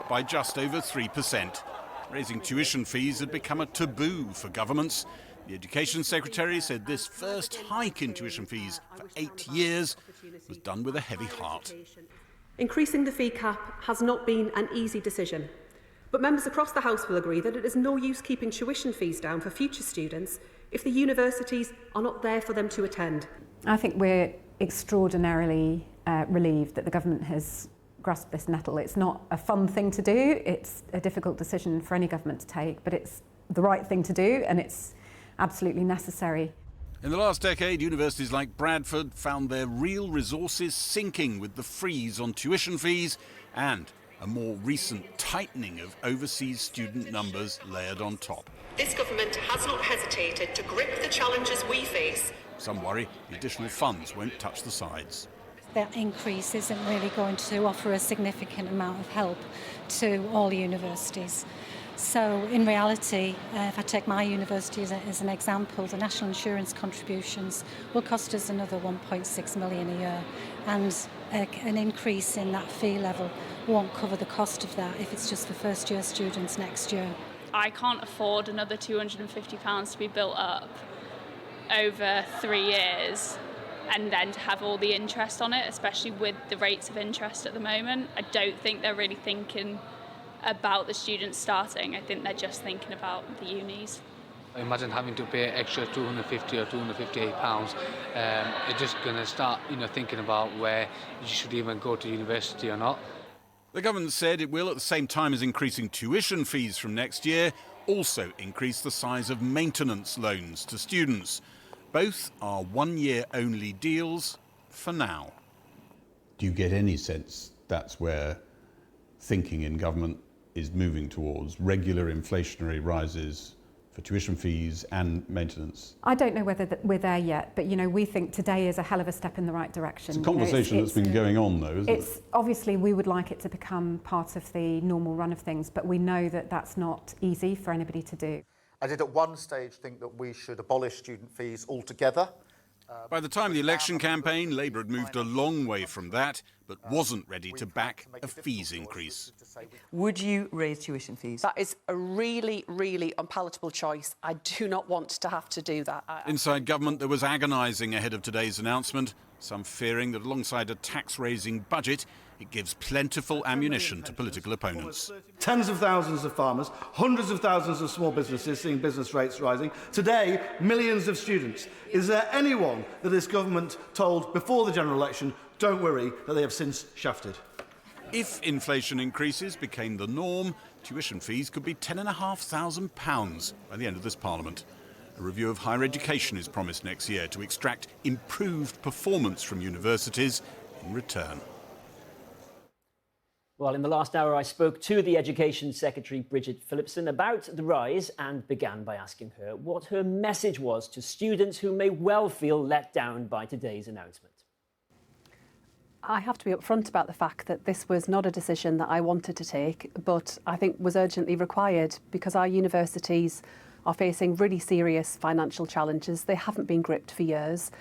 by just over 3%. Raising tuition fees had become a taboo for governments. The Education Secretary said this first hike in tuition fees for 8 years was done with a heavy heart. Increasing the fee cap has not been an easy decision, but members across the House will agree that it is no use keeping tuition fees down for future students if the universities are not there for them to attend. I think we're extraordinarily relieved that the government has grasped this nettle. It's not a fun thing to do, it's a difficult decision for any government to take, but it's the right thing to do and it's absolutely necessary. In the last decade, universities like Bradford found their real resources sinking with the freeze on tuition fees and a more recent tightening of overseas student numbers layered on top. This government has not hesitated to grip the challenges we face. Some worry the additional funds won't touch the sides. That increase isn't really going to offer a significant amount of help to all universities. So in reality, if I take my university as an example, the national insurance contributions will cost us another 1.6 million a year, and an increase in that fee level won't cover the cost of that if it's just for first year students next year. I can't afford another £250 to be built up over 3 years and then to have all the interest on it, especially with the rates of interest at the moment. I don't think they're really thinking about the students starting. I think they're just thinking about the unis. Imagine having to pay extra £250 or £258. You're just going to start, thinking about where you should even go to university or not. The government said it will, at the same time as increasing tuition fees from next year, also increase the size of maintenance loans to students. Both are one-year-only deals for now. Do you get any sense that's where thinking in government is moving towards, regular inflationary rises for tuition fees and maintenance? I don't know whether we're there yet, but we think today is a hell of a step in the right direction. It's a conversation that's been going on though, isn't it? Obviously we would like it to become part of the normal run of things, but we know that that's not easy for anybody to do. I did at one stage think that we should abolish student fees altogether. By the time of the election campaign, Labour had moved a long way from that, but wasn't ready to back a fees increase. Would you raise tuition fees? That is a really, really unpalatable choice. I do not want to have to do that. Inside government, there was agonising ahead of today's announcement, some fearing that alongside a tax-raising budget, it gives plentiful ammunition to political opponents. Tens of thousands of farmers, hundreds of thousands of small businesses seeing business rates rising. Today, millions of students. Is there anyone that this government told before the general election, don't worry, that they have since shafted? If inflation increases became the norm, tuition fees could be £10,500 by the end of this Parliament. A review of higher education is promised next year to extract improved performance from universities in return. Well, in the last hour, I spoke to the Education Secretary, Bridget Phillipson, about the rise and began by asking her what her message was to students who may well feel let down by today's announcement. I have to be upfront about the fact that this was not a decision that I wanted to take, but I think was urgently required because our universities are facing really serious financial challenges. They haven't been gripped for years.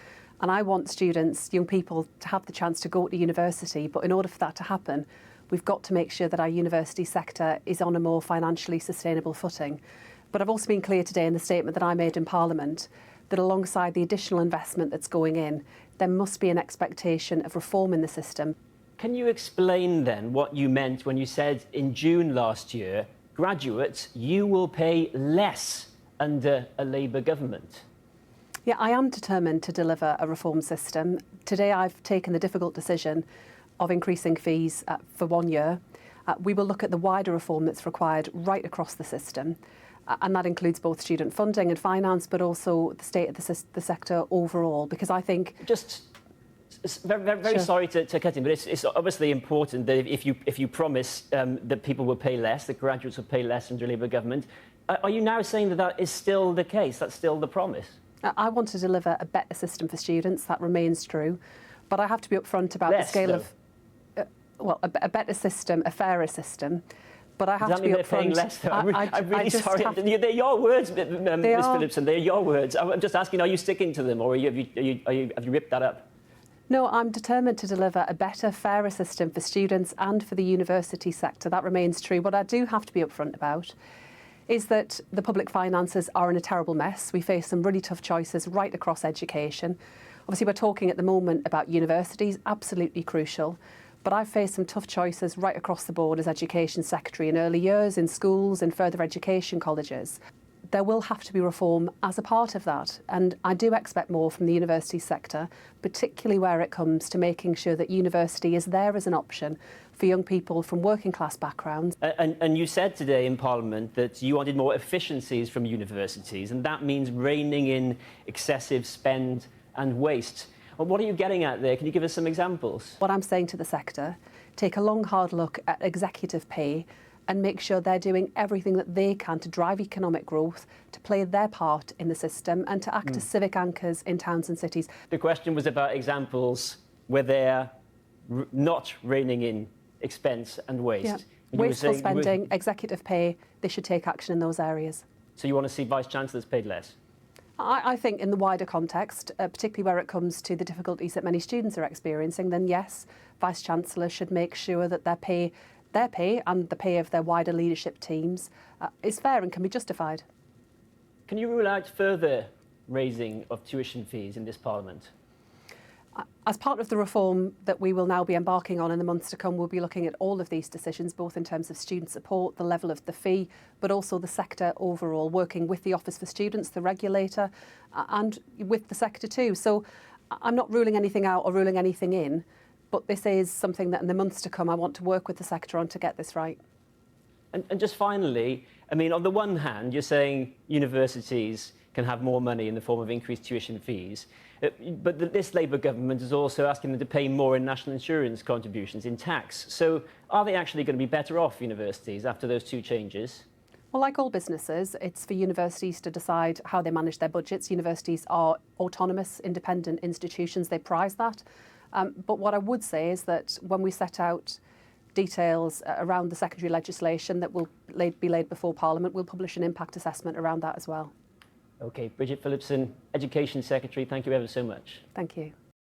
And I want students, young people, to have the chance to go to university. But in order for that to happen, we've got to make sure that our university sector is on a more financially sustainable footing. But I've also been clear today in the statement that I made in Parliament that alongside the additional investment that's going in, there must be an expectation of reform in the system. Can you explain then what you meant when you said in June last year, graduates, you will pay less under a Labour government? Yeah, I am determined to deliver a reform system. Today I've taken the difficult decision of increasing fees for 1 year. We will look at the wider reform that's required right across the system. And that includes both student funding and finance, but also the state of the sector overall, because I think... Just very Sure. sorry to cut in, but it's obviously important that if you promise that people will pay less, that graduates will pay less under Labour government, are you now saying that that is still the case, that's still the promise? I want to deliver a better system for students, that remains true. But I have to be upfront about the scale of... a better system, a fairer system. But I have to be upfront. Less, I'm really sorry. They're your words, Ms Phillipson. They're your words. I'm just asking: are you sticking to them, or have you ripped that up? No, I'm determined to deliver a better, fairer system for students and for the university sector. That remains true. What I do have to be upfront about is that the public finances are in a terrible mess. We face some really tough choices right across education. Obviously, we're talking at the moment about universities, absolutely crucial. But I've faced some tough choices right across the board as Education Secretary in early years, in schools, in further education colleges. There will have to be reform as a part of that. And I do expect more from the university sector, particularly where it comes to making sure that university is there as an option for young people from working class backgrounds. And you said today in Parliament that you wanted more efficiencies from universities, and that means reining in excessive spend and waste. Well, what are you getting at there? Can you give us some examples? What I'm saying to the sector, take a long, hard look at executive pay and make sure they're doing everything that they can to drive economic growth, to play their part in the system and to act as civic anchors in towns and cities. The question was about examples where they're not reining in expense and waste. Yeah. Wasteful spending, executive pay, they should take action in those areas. So you want to see Vice-Chancellors paid less? I think in the wider context, particularly where it comes to the difficulties that many students are experiencing, then yes, Vice-Chancellors should make sure that their pay and the pay of their wider leadership teams is fair and can be justified. Can you rule out further raising of tuition fees in this Parliament? As part of the reform that we will now be embarking on in the months to come, we'll be looking at all of these decisions, both in terms of student support, the level of the fee, but also the sector overall, working with the Office for Students, the regulator, and with the sector too. So I'm not ruling anything out or ruling anything in, but this is something that in the months to come I want to work with the sector on to get this right. And just finally, I mean, on the one hand, you're saying universities can have more money in the form of increased tuition fees, but this Labour government is also asking them to pay more in national insurance contributions, in tax. So are they actually going to be better off, universities, after those two changes? Well, like all businesses, it's for universities to decide how they manage their budgets. Universities are autonomous, independent institutions. They prize that. But what I would say is that when we set out details around the secondary legislation that will be laid before Parliament, we'll publish an impact assessment around that as well. OK, Bridget Phillipson, Education Secretary, thank you ever so much. Thank you.